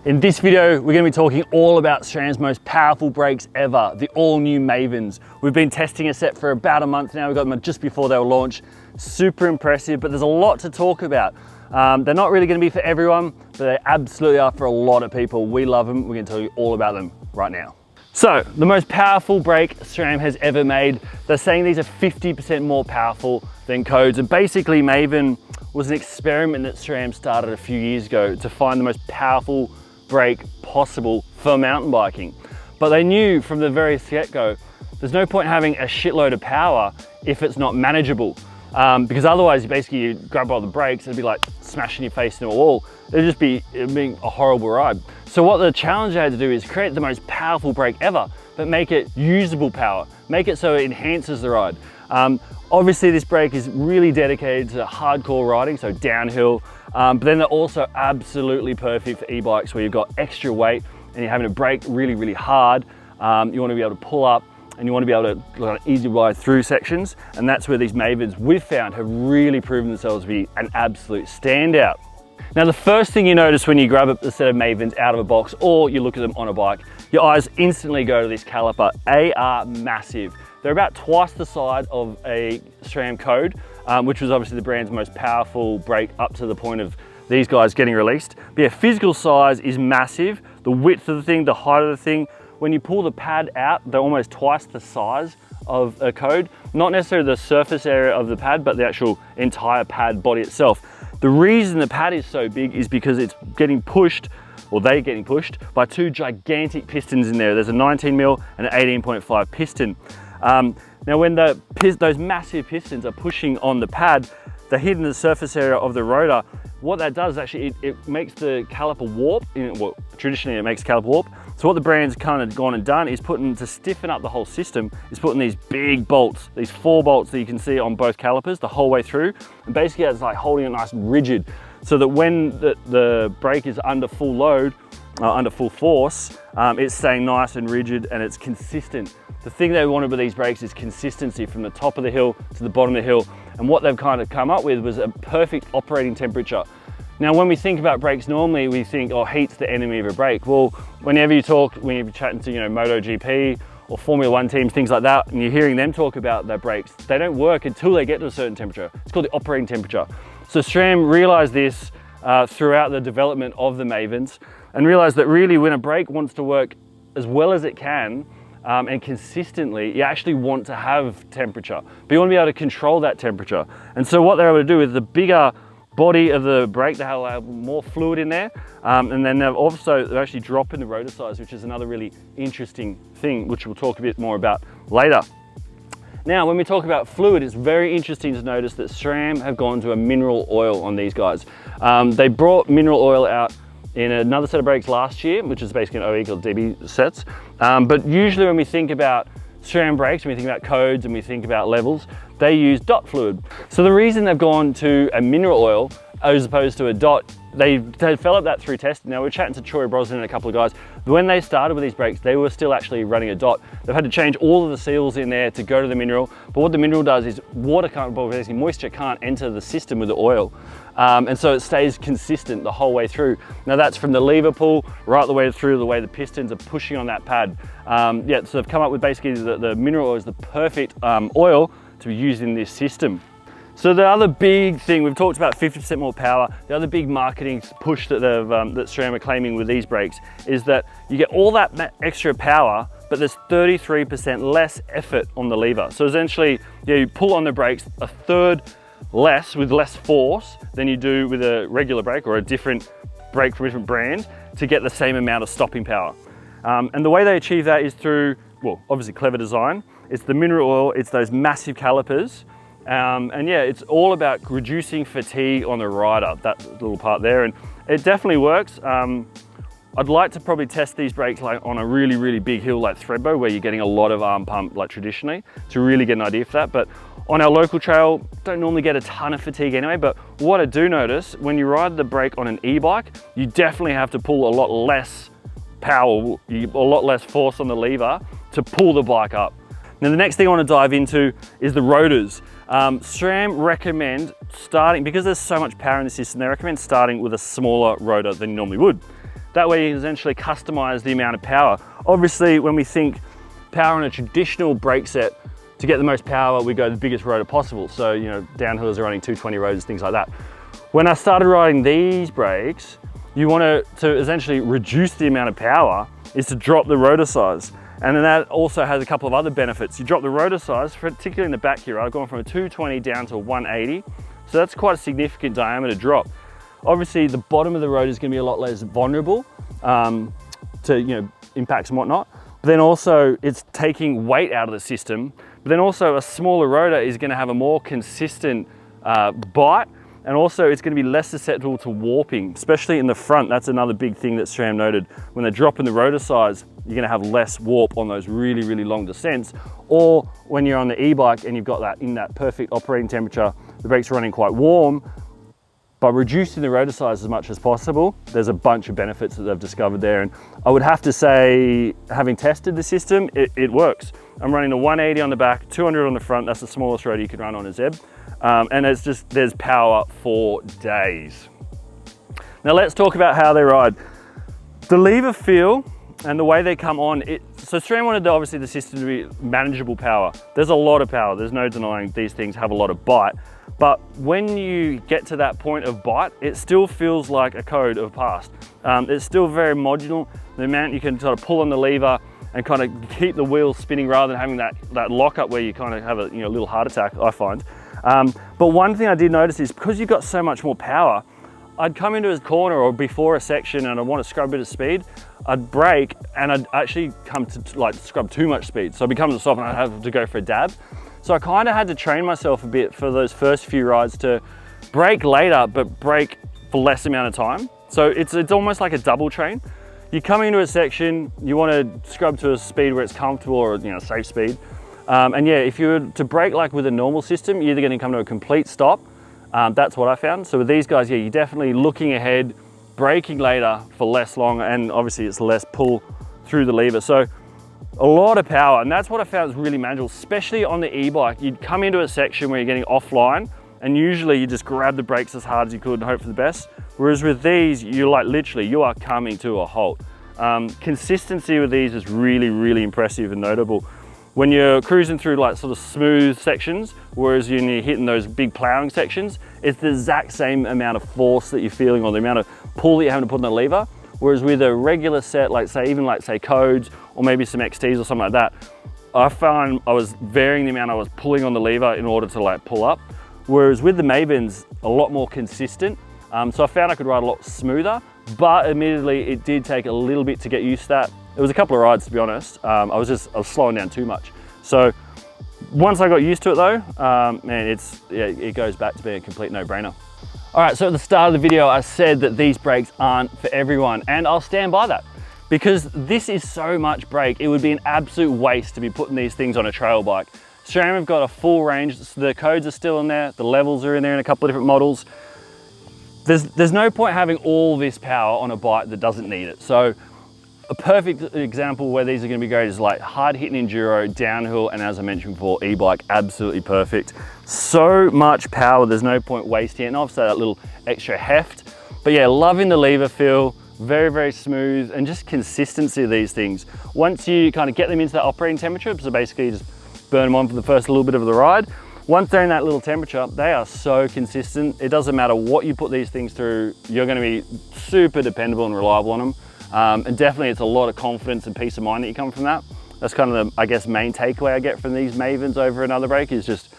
In this video, we're going to be talking all about SRAM's most powerful brakes ever, the all-new Mavens. We've been testing a set for about a month now. We got them just before they were launched. Super impressive, but there's a lot to talk about. They're not really going to be for everyone, but they absolutely are for a lot of people. We love them. We're going to tell you all about them right now. So, the most powerful brake SRAM has ever made. They're saying these are 50% more powerful than codes, and basically Maven was an experiment that SRAM started a few years ago to find the most powerful brake possible for mountain biking. But they knew from the very get-go, there's no point having a shitload of power if it's not manageable. Because otherwise, you grab all the brakes, it'd be like smashing your face into a wall. It'd be a horrible ride. So what the challenger had to do is create the most powerful brake ever, but make it usable power. Make it so it enhances the ride. Obviously, this brake is really dedicated to hardcore riding, so downhill. But then they're also absolutely perfect for e-bikes where you've got extra weight and you're having to brake really, really hard. You want to be able to pull up and you want to be able to easily ride through sections. And that's where these Mavens we've found have really proven themselves to be an absolute standout. Now, the first thing you notice when you grab a set of Mavens out of a box or you look at them on a bike, your eyes instantly go to this caliper. They are massive. They're about twice the size of a SRAM code, which was obviously the brand's most powerful brake up to the point of these guys getting released. But yeah, physical size is massive. The width of the thing, the height of the thing, when you pull the pad out, they're almost twice the size of a code. Not necessarily the surface area of the pad, but the actual entire pad body itself. The reason the pad is so big is because it's getting pushed, or they're getting pushed, by two gigantic pistons in there. There's a 19mm and an 18.5 piston. Now when those massive pistons are pushing on the pad, they're hitting the surface area of the rotor. What that does actually, it makes the caliper warp. Well, traditionally it makes caliper warp. So what the brand's kind of gone and done is to stiffen up the whole system, is putting these big bolts, these 4 bolts that you can see on both calipers the whole way through. And basically it's like holding it nice and rigid so that when the brake is under full load, under full force, it's staying nice and rigid and it's consistent. The thing they wanted with these brakes is consistency from the top of the hill to the bottom of the hill. And what they've kind of come up with was a perfect operating temperature. Now, when we think about brakes, normally we think, oh, heat's the enemy of a brake. Well, whenever you're chatting to, MotoGP or Formula 1 teams, things like that, and you're hearing them talk about their brakes, they don't work until they get to a certain temperature. It's called the operating temperature. So SRAM realized this throughout the development of the Mavens and realized that really when a brake wants to work as well as it can, and consistently, you actually want to have temperature, but you want to be able to control that temperature. And so what they're able to do with the bigger body of the brake, they have more fluid in there, and then they're actually dropping the rotor size, which is another really interesting thing, which we'll talk a bit more about later. Now, when we talk about fluid, it's very interesting to notice that SRAM have gone to a mineral oil on these guys. They brought mineral oil out in another set of brakes last year, which is basically an OE called DB sets. But usually when we think about SRAM brakes, when we think about codes and we think about levels, they use dot fluid. So the reason they've gone to a mineral oil as opposed to a dot, they developed that through testing. Now we're chatting to Troy Brosnan and a couple of guys. When they started with these brakes, they were still actually running a dot. They've had to change all of the seals in there to go to the mineral. But what the mineral does is basically moisture can't enter the system with the oil. And so it stays consistent the whole way through. Now that's from the lever pull right the way through the way the pistons are pushing on that pad. So they've come up with basically the mineral oil is the perfect oil to be used in this system. So the other big thing, we've talked about 50% more power. The other big marketing push that that SRAM are claiming with these brakes is that you get all that extra power, but there's 33% less effort on the lever. So essentially, you pull on the brakes a third less with less force than you do with a regular brake or a different brake from a different brand to get the same amount of stopping power. And the way they achieve that is through, well, obviously clever design. It's the mineral oil, it's those massive calipers. And yeah, it's all about reducing fatigue on the rider, that little part there. And it definitely works. I'd like to probably test these brakes like on a really, really big hill like Thredbo, where you're getting a lot of arm pump like traditionally, to really get an idea for that. But on our local trail, don't normally get a ton of fatigue anyway, but what I do notice, when you ride the brake on an e-bike, you definitely have to pull a lot less power, a lot less force on the lever to pull the bike up. Now the next thing I want to dive into is the rotors. SRAM recommend starting, because there's so much power in the system, they recommend starting with a smaller rotor than you normally would. That way you can essentially customize the amount of power. Obviously, when we think power on a traditional brake set, to get the most power, we go the biggest rotor possible. So, you know, downhillers are running 220 rotors, things like that. When I started riding these brakes, you want to essentially reduce the amount of power is to drop the rotor size. And then that also has a couple of other benefits. You drop the rotor size, particularly in the back here, I've gone from a 220 down to a 180. So that's quite a significant diameter drop. Obviously, the bottom of the rotor is going to be a lot less vulnerable to, you know, impacts and whatnot. But then also it's taking weight out of the system. But then also a smaller rotor is going to have a more consistent bite, and also it's going to be less susceptible to warping, especially in the front. That's another big thing that SRAM noted. When they're dropping the rotor size, you're going to have less warp on those really, really long descents. Or when you're on the e-bike and you've got that in that perfect operating temperature, the brakes are running quite warm. By reducing the rotor size as much as possible, there's a bunch of benefits that they've discovered there. And I would have to say, having tested the system, it works. I'm running the 180 on the back, 200 on the front. That's the smallest rotor you can run on a ZEB. And it's just, there's power for days. Now let's talk about how they ride. The lever feel and the way they come on, so SRAM wanted obviously the system to be manageable power. There's a lot of power. There's no denying these things have a lot of bite. But when you get to that point of bite, it still feels like a code of past. It's still very modular. The amount you can sort of pull on the lever and kind of keep the wheels spinning rather than having that lockup where you kind of have a little heart attack, I find. But one thing I did notice is because you've got so much more power, I'd come into a corner or before a section and I want to scrub a bit of speed, I'd brake and I'd actually come to like scrub too much speed. So I'd be coming to stop and I'd have to go for a dab. So I kind of had to train myself a bit for those first few rides to brake later, but brake for less amount of time. So it's almost like a double train. You come into a section, you want to scrub to a speed where it's comfortable or safe speed. And yeah, if you were to brake like with a normal system, you're either going to come to a complete stop. That's what I found. So with these guys, yeah, you're definitely looking ahead, braking later for less long, and obviously it's less pull through the lever. So a lot of power, and that's what I found is really manageable, especially on the e-bike. You'd come into a section where you're getting offline, and usually you just grab the brakes as hard as you could and hope for the best. Whereas with these, you're like literally, you are coming to a halt. Consistency with these is really, really impressive and notable. When you're cruising through like sort of smooth sections, whereas when you're hitting those big plowing sections, it's the exact same amount of force that you're feeling or the amount of pull that you're having to put on the lever. Whereas with a regular set, like say codes or maybe some XTs or something like that, I found I was varying the amount I was pulling on the lever in order to like pull up. Whereas with the Mavens, a lot more consistent. So I found I could ride a lot smoother, but admittedly it did take a little bit to get used to that. It was a couple of rides, to be honest. I was slowing down too much. So once I got used to it though, man, it goes back to being a complete no-brainer. All right, so at the start of the video, I said that these brakes aren't for everyone, and I'll stand by that because this is so much brake. It would be an absolute waste to be putting these things on a trail bike. SRAM have got a full range. So the codes are still in there. The levels are in there in a couple of different models. There's no point having all this power on a bike that doesn't need it. So a perfect example where these are going to be great is like hard hitting enduro, downhill, and as I mentioned before, e-bike, absolutely perfect. So much power, there's no point wasting it. And obviously that little extra heft. But yeah, loving the lever feel, very, very smooth, and just consistency of these things. Once you kind of get them into that operating temperature, so basically you just burn them on for the first little bit of the ride. Once they're in that little temperature, they are so consistent. It doesn't matter what you put these things through, you're going to be super dependable and reliable on them. And definitely it's a lot of confidence and peace of mind that you come from that. That's kind of the, I guess, main takeaway I get from these Mavens over another brake is just,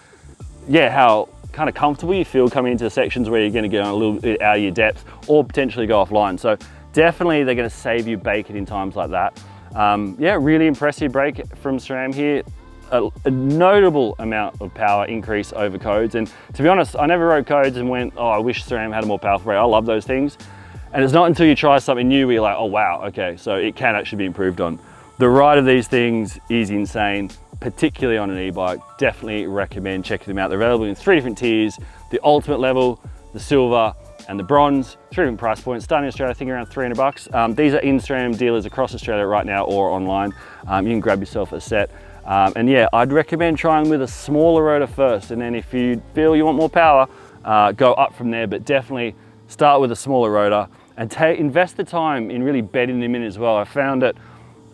yeah, how kind of comfortable you feel coming into sections where you're going to get a little bit out of your depth or potentially go offline. So definitely they're going to save you bacon in times like that. Yeah, really impressive brake from SRAM here. A notable amount of power increase over codes. And to be honest, I never rode codes and went, oh, I wish SRAM had a more powerful brake. I love those things. And it's not until you try something new where you're like, oh wow, okay, so it can actually be improved on. The ride of these things is insane, particularly on an e-bike. Definitely recommend checking them out. They're available in 3 different tiers, the ultimate level, the silver, and the bronze. 3 different price points, starting in Australia, I think around $300. These are in SRAM dealers across Australia right now or online. You can grab yourself a set. And yeah, I'd recommend trying with a smaller rotor first, and then if you feel you want more power, go up from there, but definitely start with a smaller rotor and invest the time in really bedding them in as well. I found that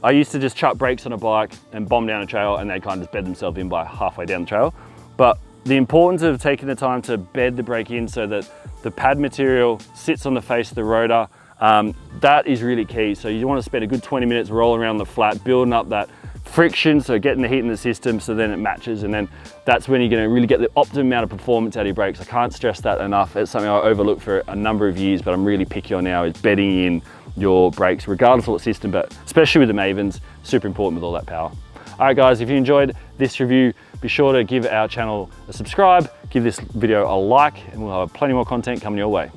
I used to just chuck brakes on a bike and bomb down a trail, and they kind of just bed themselves in by halfway down the trail. But the importance of taking the time to bed the brake in so that the pad material sits on the face of the rotor, that is really key. So you want to spend a good 20 minutes rolling around the flat, building up that friction, so getting the heat in the system so then it matches, and then that's when you're going to really get the optimum amount of performance out of your brakes. I can't stress that enough. It's something I overlooked for a number of years, but I'm really picky on now, is bedding in your brakes regardless of what system, but especially with the Mavens, super important with all that power. All right guys, if you enjoyed this review, be sure to give our channel a subscribe, give this video a like, and we'll have plenty more content coming your way.